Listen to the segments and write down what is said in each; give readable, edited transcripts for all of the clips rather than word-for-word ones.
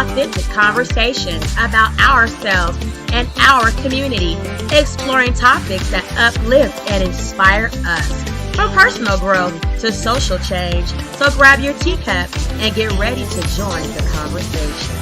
authentic conversations about ourselves and our community, exploring topics that uplift and inspire us. From personal growth to social change. So grab your teacup and get ready to join the conversation.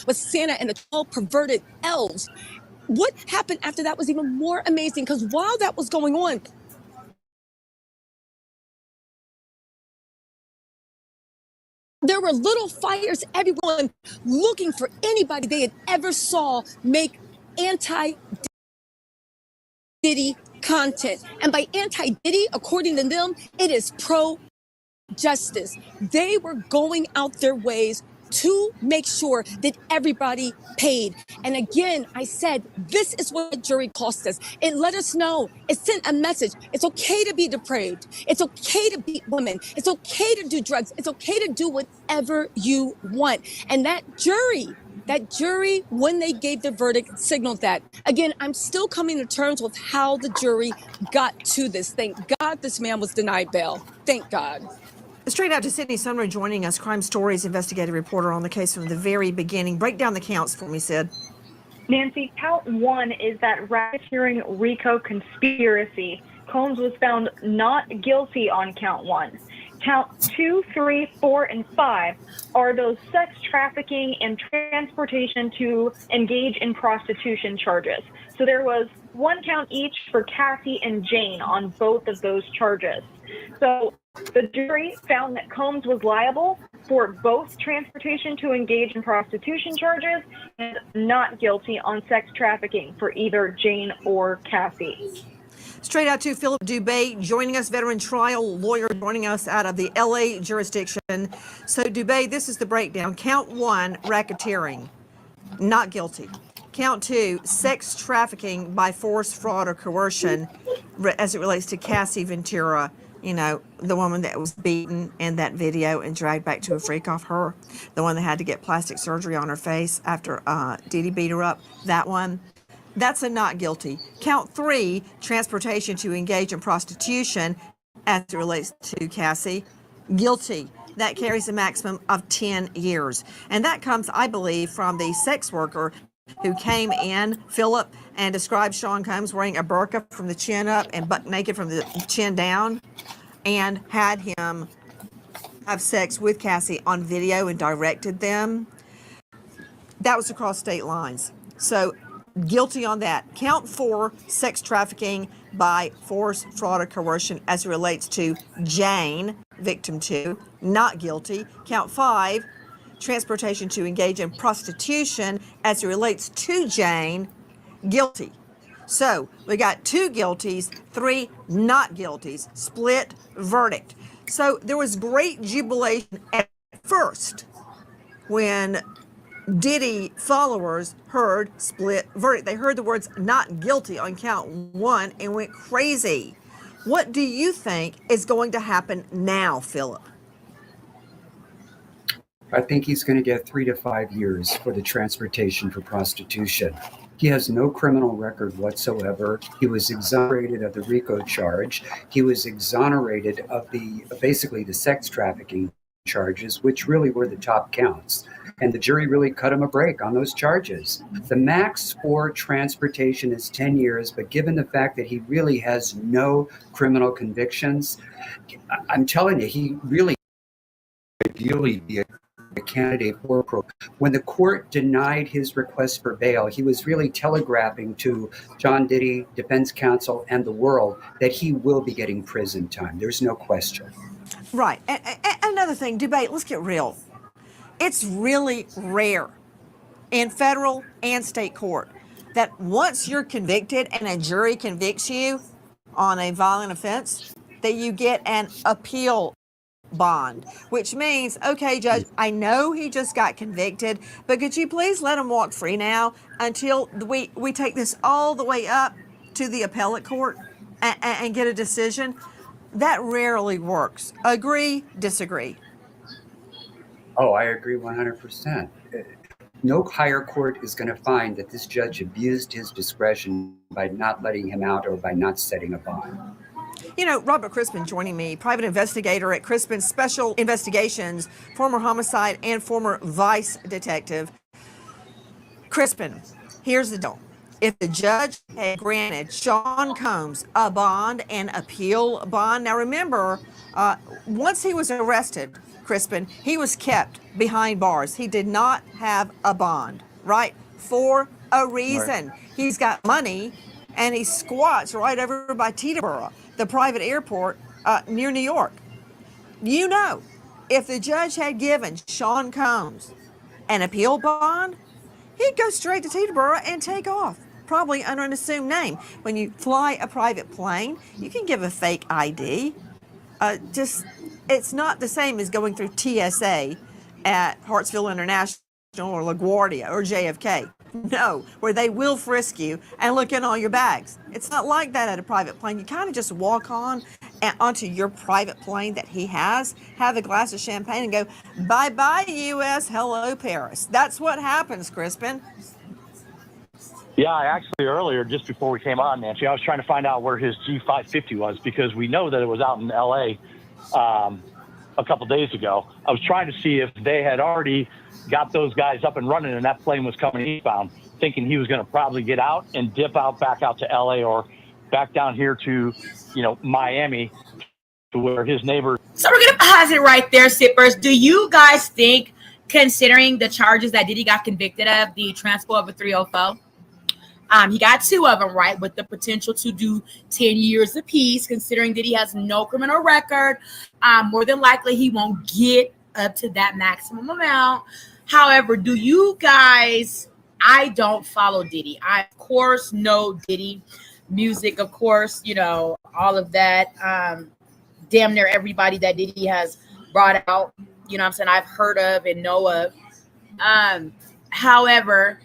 With Santa and the 12 perverted elves. What happened after that was even more amazing, because while that was going on, there were little fires, everyone looking for anybody they had ever saw make anti-Diddy content. And by anti-Diddy, according to them, it is pro-justice. They were going out their ways to make sure that everybody paid. And again, I said, this is what the jury cost us. It let us know. It sent a message. It's okay to be depraved. It's okay to beat women. It's okay to do drugs. It's okay to do whatever you want. And that jury, when they gave the verdict, signaled that. Again, I'm still coming to terms with how the jury got to this. Thank God this man was denied bail. Thank God. Straight out to Sydney Sumner joining us, Crime Stories investigative reporter on the case from the very beginning. Break down the counts for me, Sid. Nancy, count one is that racketeering RICO conspiracy. Combs was found not guilty on count one. Count 2, 3, 4, and 5 are those sex trafficking and transportation to engage in prostitution charges. So there was one count each for Cassie and Jane on both of those charges. So the jury found that Combs was liable for both transportation to engage in prostitution charges and not guilty on sex trafficking for either Jane or Cassie. Straight out to Philip Dubé joining us, veteran trial lawyer joining us out of the LA jurisdiction. So Dubé, this is the breakdown. Count one, racketeering, not guilty. Count two, sex trafficking by force, fraud, or coercion as it relates to Cassie Ventura. You know, the woman that was beaten in that video and dragged back to a freak off her. The one that had to get plastic surgery on her face after Diddy beat her up. That one. That's a not guilty. Count three, transportation to engage in prostitution as it relates to Cassie. Guilty. That carries a maximum of 10 years. And that comes, I believe, from the sex worker who came in, Philip, and described Sean Combs wearing a burqa from the chin up and butt naked from the chin down, and had him have sex with Cassie on video and directed them. That was across state lines. So guilty on that. Count four, sex trafficking by force, fraud, or coercion as it relates to Jane, victim two, not guilty. Count five, transportation to engage in prostitution as it relates to Jane, guilty. So we got two guilties, three not guilties, split verdict. So there was great jubilation at first when Diddy followers heard split verdict. They heard the words not guilty on count one and went crazy. What do you think is going to happen now, Philip? I think he's going to get 3 to 5 years for the transportation for prostitution. He has no criminal record whatsoever. He was exonerated of the RICO charge. He was exonerated of basically the sex trafficking charges, which really were the top counts. And the jury really cut him a break on those charges. The max for transportation is 10 years, but given the fact that he really has no criminal convictions, I'm telling you, he really ideally be a candidate for parole. When the court denied his request for bail, he was really telegraphing to John Diddy, defense counsel, and the world that he will be getting prison time. There's no question. Right. And another thing, debate, let's get real. It's really rare in federal and state court that once you're convicted and a jury convicts you on a violent offense, that you get an appeal bond, which means, okay, judge, I know he just got convicted, but could you please let him walk free now until we take this all the way up to the appellate court and get a decision? That rarely works. Agree, disagree? Oh, I agree 100%. No higher court is going to find that this judge abused his discretion by not letting him out or by not setting a bond. You know, Robert Crispin joining me, private investigator at Crispin Special Investigations, former homicide and former vice detective. Crispin, here's the deal. If the judge had granted Sean Combs a bond and appeal bond, now remember, once he was arrested, Crispin, he was kept behind bars. He did not have a bond, right? For a reason. Right. He's got money and he squats right over by Teterboro, the private airport near New York. You know, if the judge had given Sean Combs an appeal bond, he'd go straight to Teterboro and take off, probably under an assumed name. When you fly a private plane, you can give a fake ID. It's not the same as going through TSA at Hartsfield International or LaGuardia or JFK. No, where they will frisk you and look in all your bags. It's not like that at a private plane. You kind of just walk on onto your private plane that he has, have a glass of champagne and go, bye-bye, U.S., hello, Paris. That's what happens, Crispin. Yeah, actually earlier, just before we came on, Nancy, I was trying to find out where his G550 was because we know that it was out in L.A. A couple days ago. I was trying to see if they had already got those guys up and running and that plane was coming eastbound, thinking he was going to probably get out and dip out back out to LA or back down here to, Miami to where his neighbor. So we're going to pause it right there, Sippers. Do you guys think, considering the charges that Diddy got convicted of, the transport of a 304, he got 2 of them, right, with the potential to do 10 years apiece, considering that he has no criminal record. More than likely, he won't get up to that maximum amount. However, do you guys, I don't follow Diddy. I, of course, know Diddy music, of course, all of that. Damn near everybody that Diddy has brought out, what I'm saying, I've heard of and know of. However,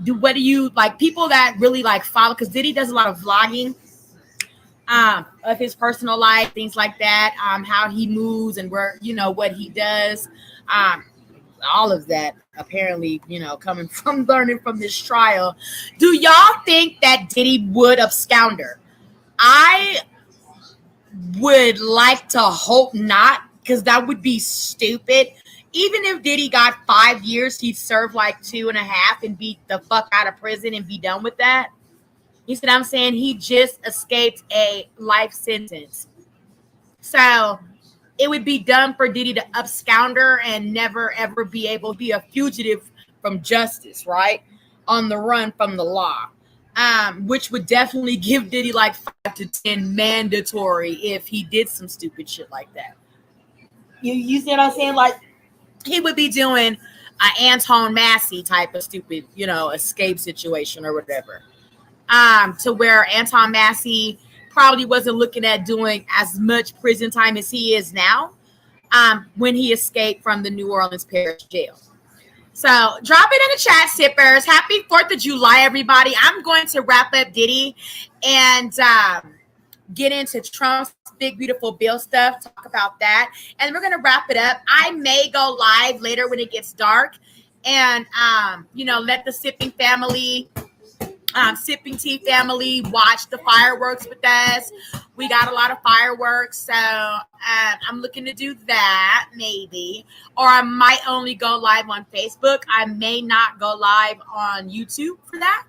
what do you like people that really follow? Because Diddy does a lot of vlogging of his personal life, things like that, how he moves and where, what he does, all of that apparently, coming from learning from this trial. Do y'all think that Diddy would absconder? I would like to hope not, because that would be stupid. Even if Diddy got 5 years, he'd serve 2.5 and be the fuck out of prison and be done with that. You see what I'm saying? He just escaped a life sentence. So it would be dumb for Diddy to absconder and never, ever be able to be a fugitive from justice, right? On the run from the law. Which would definitely give Diddy 5 to 10 mandatory if he did some stupid shit like that. You see what I'm saying? He would be doing an Anton Massey type of stupid, escape situation or whatever. To where Anton Massey probably wasn't looking at doing as much prison time as he is now when he escaped from the New Orleans Parish Jail. So drop it in the chat, Sippers. Happy 4th of July, everybody. I'm going to wrap up Diddy and get into Trump's big, beautiful bill stuff, talk about that. And we're going to wrap it up. I may go live later when it gets dark and, let the sipping family Sipping Tea family watched the fireworks with us. We got a lot of fireworks, so I'm looking to do that maybe, or I might only go live on Facebook. I may not go live on YouTube for that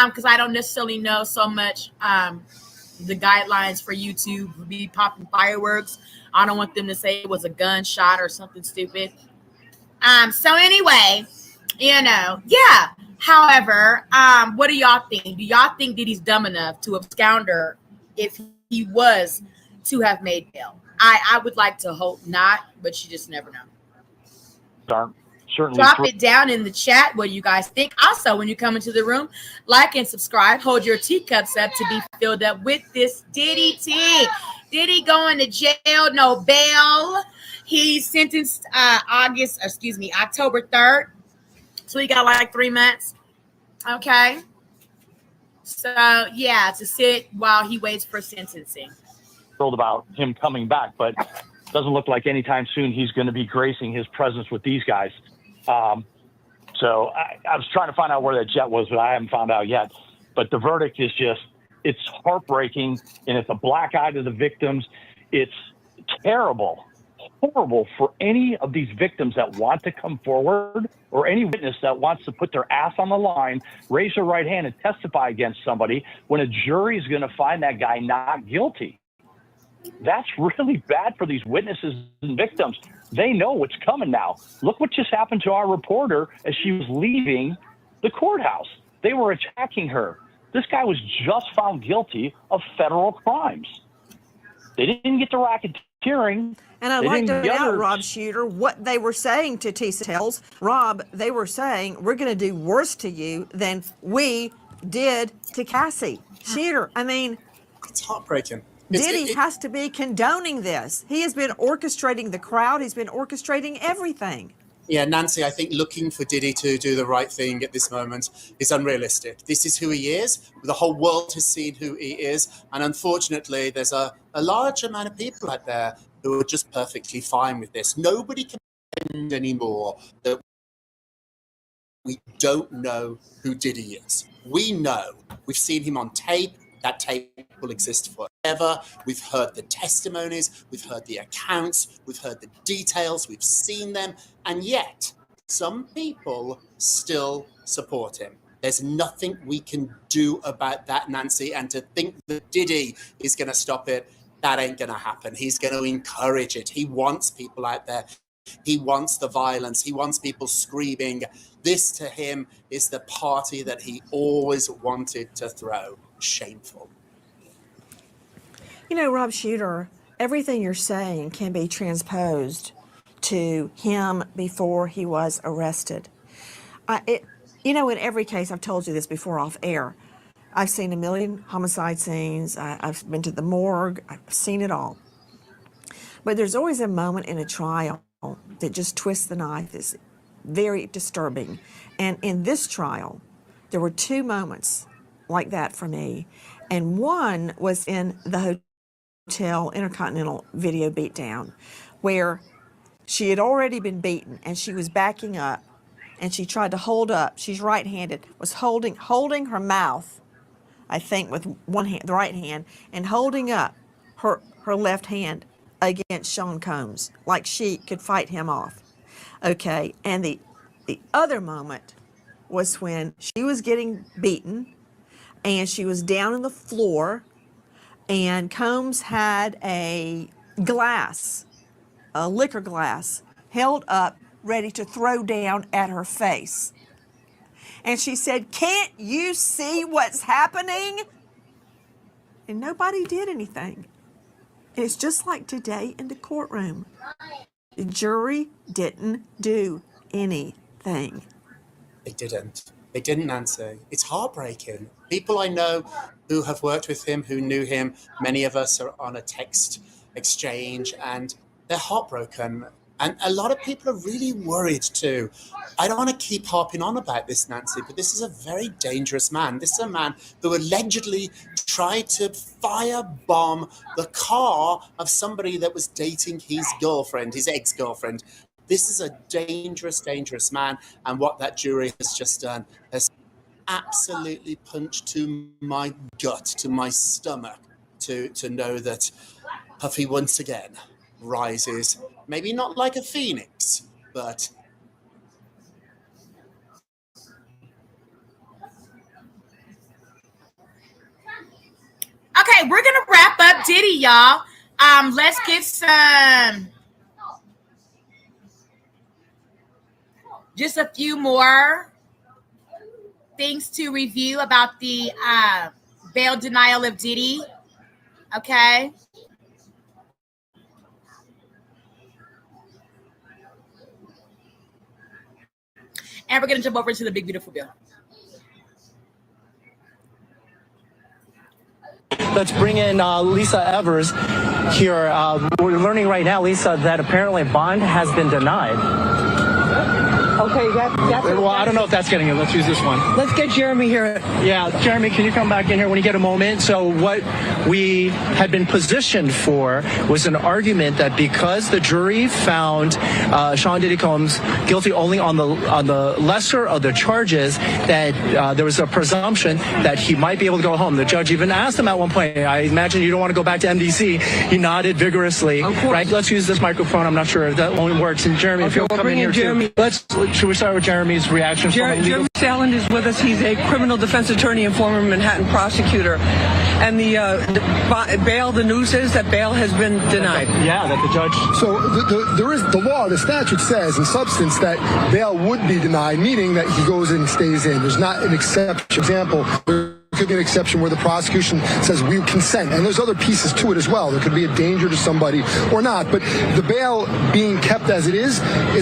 because I don't necessarily know so much the guidelines for YouTube would be popping fireworks. I don't want them to say it was a gunshot or something stupid. So anyway, yeah. However, what do y'all think? Do y'all think that he's dumb enough to abscond her if he was to have made bail? I would like to hope not, but you just never know. Aren't certainly Drop it down in the chat what you guys think. Also, when you come into the room, like and subscribe. Hold your teacups up to be filled up with this Diddy tea. Diddy going to jail, no bail. He's sentenced October 3rd. So he got like 3 months. Okay. So yeah, to sit while he waits for sentencing. thrilled about him coming back, but doesn't look like anytime soon he's going to be gracing his presence with these guys. So I was trying to find out where that jet was, but I haven't found out yet. But the verdict is it's heartbreaking, and it's a black eye to the victims. It's terrible, horrible for any of these victims that want to come forward, or any witness that wants to put their ass on the line, raise their right hand and testify against somebody when a jury is going to find that guy not guilty. That's really bad for these witnesses and victims. They know what's coming now. Look what just happened to our reporter as she was leaving the courthouse. They were attacking her. This guy was just found guilty of federal crimes. They didn't get the racketeering. And I'd like to point out, Rob Shooter, what they were saying to Tisa Tells. Rob, they were saying, we're going to do worse to you than we did to Cassie. Shooter, I mean, it's heartbreaking. Diddy has to be condoning this. He has been orchestrating the crowd. He's been orchestrating everything. Yeah, Nancy, I think looking for Diddy to do the right thing at this moment is unrealistic. This is who he is. The whole world has seen who he is. And unfortunately, there's a large amount of people out there who are just perfectly fine with this. Nobody can pretend anymore that we don't know who Diddy is. We know. We've seen him on tape. That tape will exist forever. We've heard the testimonies, we've heard the accounts, we've heard the details, we've seen them, and yet some people still support him. There's nothing we can do about that, Nancy, and to think that Diddy is going to stop it, that ain't going to happen. He's going to encourage it. He wants people out there. He wants the violence. He wants people screaming. This to him is the party that he always wanted to throw. Shameful. You know, Rob Shooter, everything you're saying can be transposed to him before he was arrested. In every case, I've told you this before off air, I've seen a million homicide scenes. I've been to the morgue. I've seen it all. But there's always a moment in a trial that just twists the knife. It's very disturbing. And in this trial, there were two moments like that for me. And one was in the Hotel Intercontinental video beatdown, where she had already been beaten and she was backing up and she tried to hold up. She's right-handed, was holding her mouth, I think, with one hand, the right hand, and holding up her left hand against Sean Combs, like she could fight him off. Okay, and the other moment was when she was getting beaten and she was down on the floor, and Combs had a liquor glass, held up, ready to throw down at her face. And she said, "Can't you see what's happening?" And nobody did anything. And it's just like today in the courtroom. The jury didn't do anything. They didn't, Nancy. It's heartbreaking. People I know who have worked with him, who knew him, many of us are on a text exchange, and they're heartbroken. And a lot of people are really worried too. I don't want to keep harping on about this, Nancy, but this is a very dangerous man. This is a man who allegedly tried to firebomb the car of somebody that was dating his girlfriend, his ex-girlfriend. This is a dangerous, dangerous man. And what that jury has just done has absolutely punch to my gut, to my stomach, to know that Puffy once again rises, maybe not like a phoenix, but Okay, we're gonna wrap up Diddy, y'all. Let's get just a few more things to review about the bail denial of Diddy. Okay. And we're gonna jump over to the big beautiful bill. Let's bring in Lisa Evers here. We're learning right now, Lisa, that apparently bond has been denied. Okay, Well, I don't know if that's getting it. Let's use this one. Let's get Jeremy here. Yeah, Jeremy, can you come back in here when you get a moment? So what we had been positioned for was an argument that because the jury found Sean Diddy Combs guilty only on the lesser of the charges, that there was a presumption that he might be able to go home. The judge even asked him at one point, I imagine you don't want to go back to MDC. He nodded vigorously. Right? Let's use this microphone. I'm not sure if that only works. And Jeremy, if you'll come in here Jeremy. too. Should we start with Jeremy's reaction? Jeremy Salland is with us. He's a criminal defense attorney and former Manhattan prosecutor. And the bail, the news is that bail has been denied. Yeah, that the judge. So there is the law, the statute says in substance that bail would be denied, meaning that he goes in and stays in. There's not an exception. For example, there could be an exception where the prosecution says we consent, and there's other pieces to it as well. There could be a danger to somebody or not, but the bail being kept as it is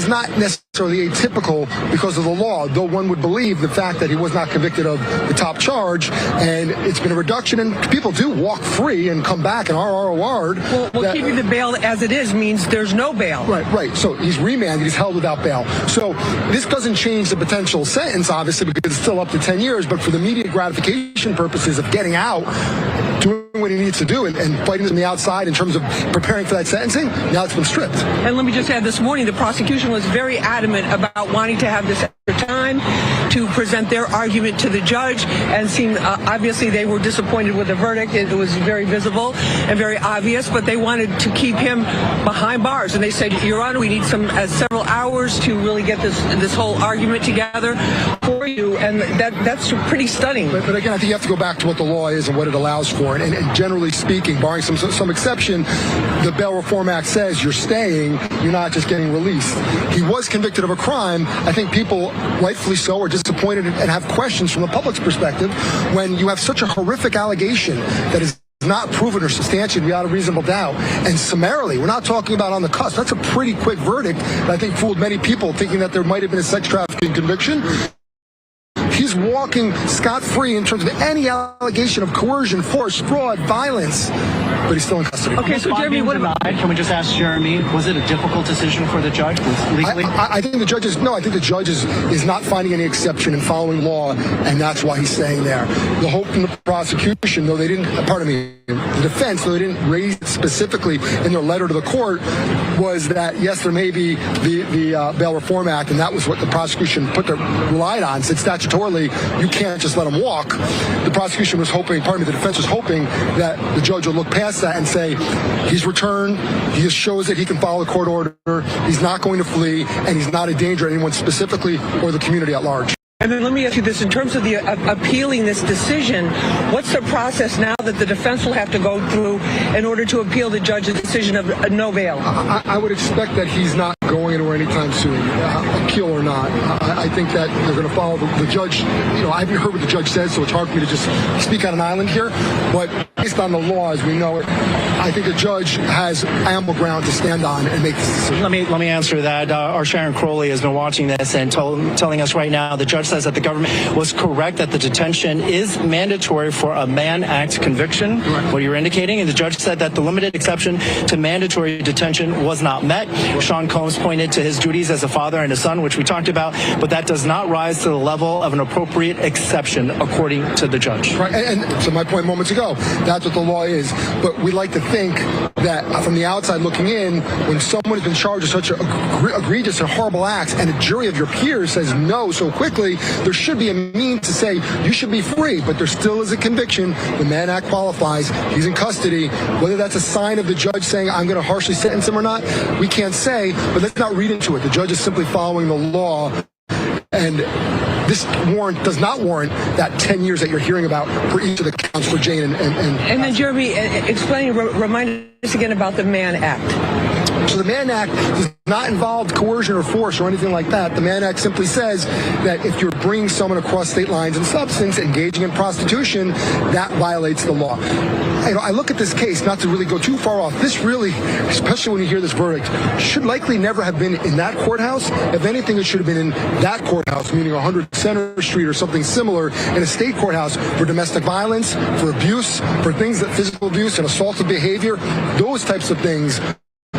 not necessarily atypical because of the law, though one would believe the fact that he was not convicted of the top charge, and it's been a reduction, and people do walk free and come back and RROR'd. Well, keeping the bail as it is means there's no bail. Right. So he's remanded, he's held without bail. So this doesn't change the potential sentence, obviously, because it's still up to 10 years, but for the immediate gratification purposes of getting out, doing what he needs to do, and fighting from the outside in terms of preparing for that sentencing, now it's been stripped. And let me just add, this morning the prosecution was very adamant about wanting to have this extra time to present their argument to the judge, and seemed obviously they were disappointed with the verdict. It was very visible and very obvious, but they wanted to keep him behind bars, and they said, Your Honor, we need several hours to really get this whole argument together for you, and that's pretty stunning. But again, I think you have to go back to what the law is and what it allows for, and generally speaking, barring some exception, the Bail Reform Act says you're staying, you're not just getting released. He was convicted of a crime. I think people, rightfully so, are disappointed and have questions from the public's perspective when you have such a horrific allegation that is not proven or substantiated beyond a reasonable doubt, and summarily, we're not talking about on the cusp. That's a pretty quick verdict that I think fooled many people, thinking that there might have been a sex trafficking conviction. He's walking scot-free in terms of any allegation of coercion, force, fraud, violence, but he's still in custody. Okay, so Jeremy, what about? Can we just ask Jeremy, was it a difficult decision for the judge legally? I think the judge is not finding any exception in following law, and that's why he's staying there. The hope from the prosecution, though they didn't, the defense, though they didn't raise it specifically in their letter to the court, was that, yes, there may be the Bail Reform Act, and that was what the prosecution relied on, said statutorily, you can't just let him walk. The prosecution was hoping, the defense was hoping that the judge would look past that and say, he's returned, he just shows that he can follow the court order, he's not going to flee, and he's not a danger to anyone specifically or the community at large. And then let me ask you this, in terms of the appealing this decision, what's the process now that the defense will have to go through in order to appeal the judge's decision of no bail? I would expect that he's not going anywhere anytime soon, appeal or not. I think that they're going to follow the judge. I haven't heard what the judge says, so it's hard for me to just speak on an island here. But based on the law as we know it, I think the judge has ample ground to stand on and make this decision. Let me answer that. Our Sharon Crowley has been watching this and telling us right now the judge says that the government was correct that the detention is mandatory for a Mann Act conviction, what you're indicating, and the judge said that the limited exception to mandatory detention was not met. Sean Combs pointed to his duties as a father and a son, which we talked about, but that does not rise to the level of an appropriate exception, according to the judge. Right, and so my point moments ago, that's what the law is, but we like to think that from the outside looking in, when someone has been charged with such egregious and horrible acts and a jury of your peers says no so quickly, there should be a means to say you should be free, but there still is a conviction. The Mann Act qualifies. He's in custody. Whether that's a sign of the judge saying I'm going to harshly sentence him or not, we can't say, but let's not read into it. The judge is simply following the law, and this warrant does not warrant that 10 years that you're hearing about for each of the counts for Jane and then Jeremy, remind us again about the Mann Act. So the Mann Act does not involve coercion or force or anything like that. The Mann Act simply says that if you're bringing someone across state lines in substance, engaging in prostitution, that violates the law. I look at this case, not to really go too far off, this really, especially when you hear this verdict, should likely never have been in that courthouse. If anything, it should have been in that courthouse, meaning 100 Center Street or something similar, in a state courthouse for domestic violence, for abuse, for things that physical abuse and assaultive behavior, those types of things.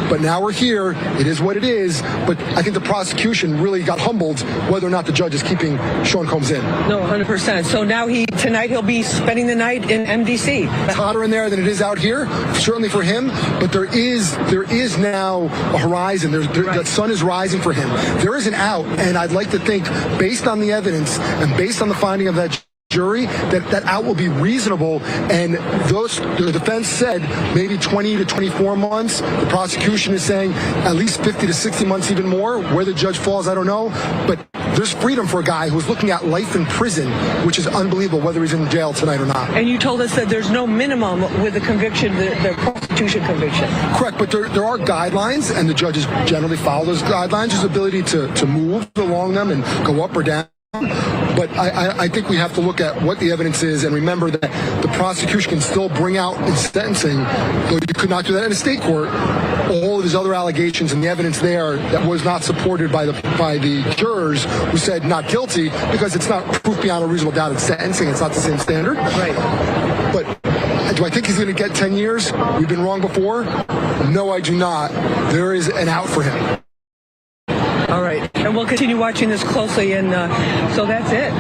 But now we're here. It is what it is. But I think the prosecution really got humbled whether or not the judge is keeping Sean Combs in. No, 100%. So now tonight he'll be spending the night in MDC. It's hotter in there than it is out here, certainly for him. But there is now a horizon. The sun is rising for him. There is an out, and I'd like to think, based on the evidence and based on the finding of that jury, that out will be reasonable, and the defense said maybe 20 to 24 months. The prosecution is saying at least 50 to 60 months, even more. Where the judge falls, I don't know, but there's freedom for a guy who's looking at life in prison, which is unbelievable, whether he's in jail tonight or not. And you told us that there's no minimum with the conviction, the prostitution conviction. Correct, but there are guidelines, and the judges generally follow those guidelines. His ability to move along them and go up or down. But I think we have to look at what the evidence is and remember that the prosecution can still bring out in sentencing, though you could not do that in a state court, all of his other allegations and the evidence there that was not supported by the jurors who said not guilty, because it's not proof beyond a reasonable doubt in sentencing. It's not the same standard. Right. But do I think he's going to get 10 years? We've been wrong before. No, I do not. There is an out for him. All right, and we'll continue watching this closely, and so that's it.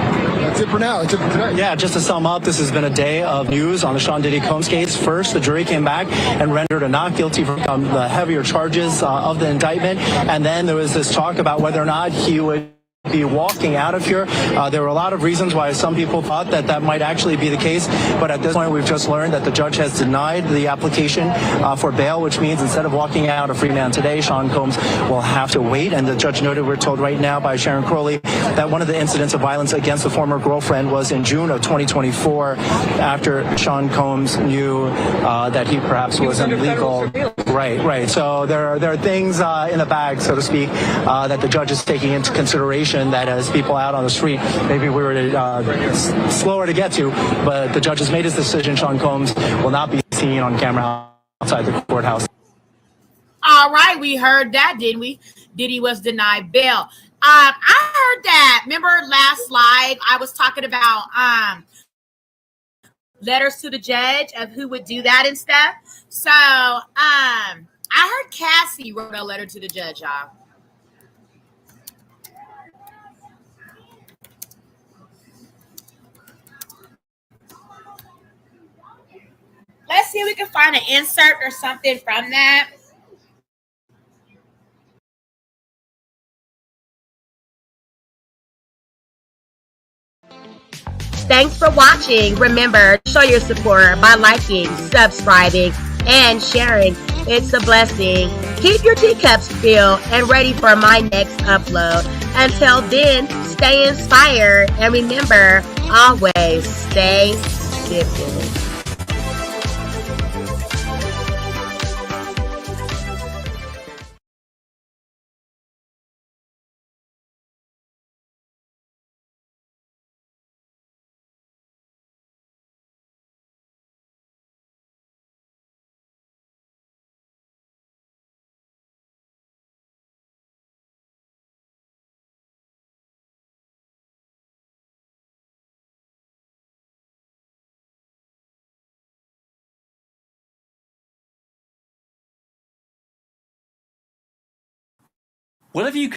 That's it for now. That's it for tonight. Yeah, just to sum up, this has been a day of news on the Sean Diddy Combs case. First, the jury came back and rendered a not guilty for the heavier charges of the indictment, and then there was this talk about whether or not he would be walking out of here. There were a lot of reasons why some people thought that might actually be the case, but at this point we've just learned that the judge has denied the application for bail, which means instead of walking out a free man today, Sean Combs will have to wait. And the judge noted, we're told right now by Sharon Crowley, that one of the incidents of violence against the former girlfriend was in June of 2024, after Sean Combs knew that he perhaps was illegal. Right. So there are things in the bag, so to speak, that the judge is taking into consideration, that as people out on the street, maybe we were slower to get to, but the judge has made his decision. Sean Combs will not be seen on camera outside the courthouse. All right, we heard that, didn't we? Diddy was denied bail. I heard that. Remember last live, I was talking about letters to the judge of who would do that and stuff. So I heard Cassie wrote a letter to the judge, y'all. Let's see if we can find an insert or something from that. Thanks for watching. Remember, show your support by liking, subscribing, and sharing. It's a blessing. Keep your teacups filled and ready for my next upload. Until then, stay inspired and remember, always stay dipping. What if you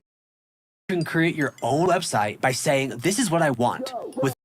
can create your own website by saying, this is what I want, with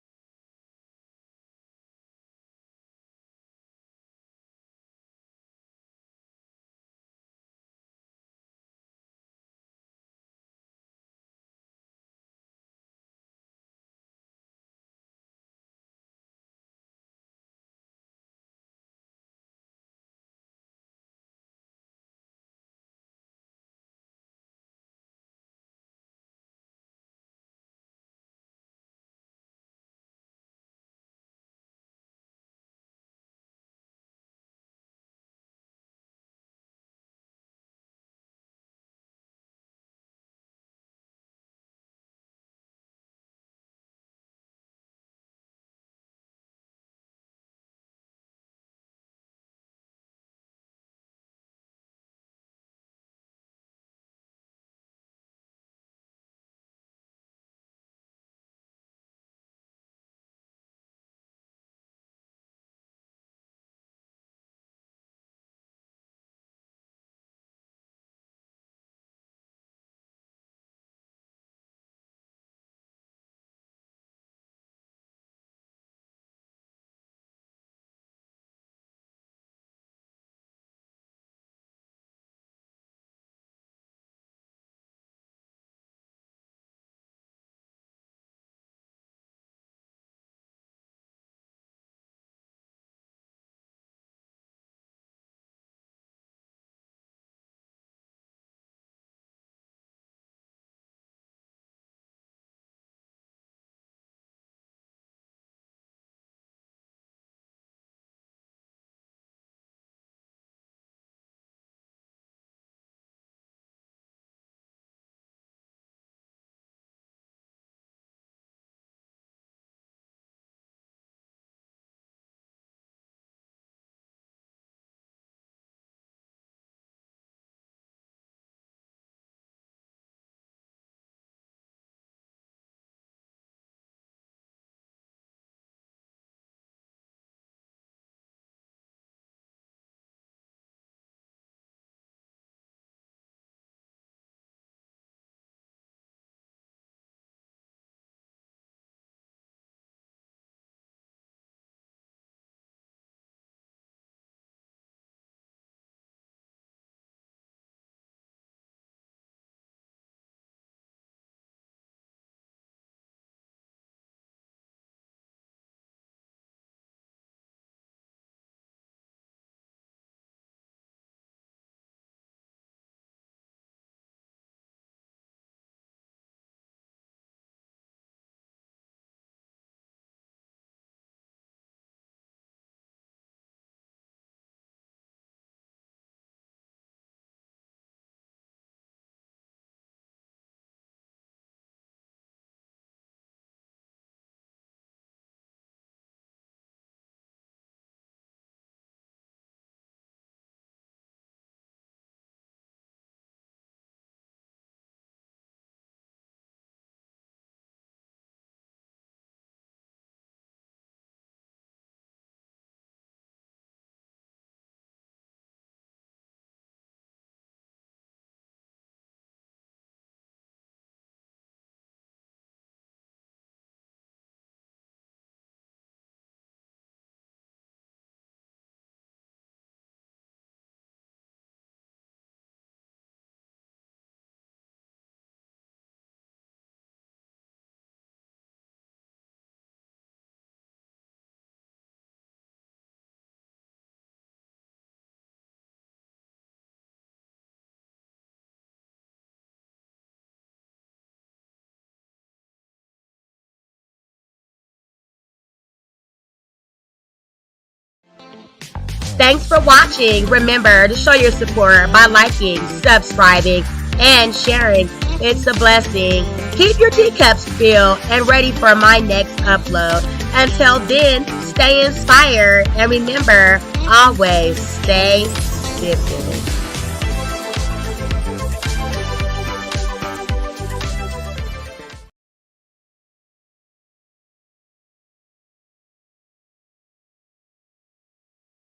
Thanks for watching. Remember to show your support by liking, subscribing, and sharing. It's a blessing. Keep your teacups filled and ready for my next upload. Until then, stay inspired and remember, always stay dipping.